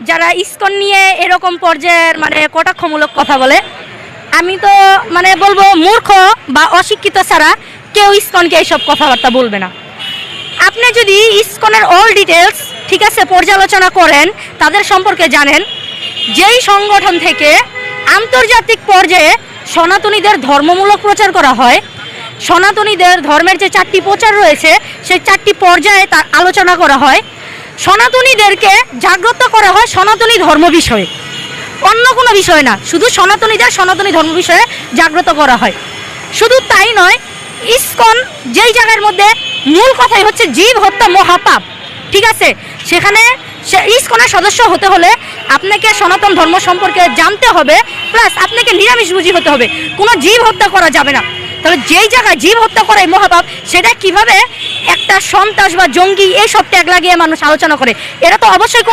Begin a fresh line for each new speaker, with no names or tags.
যারা ইসকন নিয়ে এরকম পর্যায়ের মানে কটাক্ষমূলক কথা বলে, আমি তো মানে বলবো মূর্খ বা অশিক্ষিত ছাড়া কেউ ইসকনকে এইসব কথাবার্তা বলবে না। আপনি যদি ইসকনের অল ডিটেলস ঠিক আছে পর্যালোচনা করেন, তাদের সম্পর্কে জানেন, যেই সংগঠন থেকে আন্তর্জাতিক পর্যায়ে সনাতনীদের ধর্মমূলক প্রচার করা হয়, সনাতনীদের ধর্মের যে 4টি প্রচার রয়েছে সেই 4টি পর্যায়ে তা আলোচনা করা হয়, সনাতনীদেরকে জাগ্রত করা হয় সনাতনী ধর্ম বিষয়ে, অন্য কোনো বিষয় না, শুধু সনাতনীদের সনাতনী ধর্ম বিষয়ে জাগ্রত করা হয়। শুধু তাই নয়, ইসকন যেই জায়গার মধ্যে মূল কথাই হচ্ছে জীব হত্যা মহাপাপ, ঠিক আছে, সেখানে ইসকনের সদস্য হতে হলে আপনাকে সনাতন ধর্ম সম্পর্কে জানতে হবে, প্লাস আপনাকে নিরামিষভোজী হতে হবে, কোনো জীব হত্যা করা যাবে না। তাহলে যেই জায়গায় জীব হত্যা করাই মহাপাপ, সেটা কিভাবে একটা সন্ত্রাস বা জঙ্গি এইসব ট্যাগ লাগিয়ে মানুষ আলোচনা করে, এটা তো অবশ্যই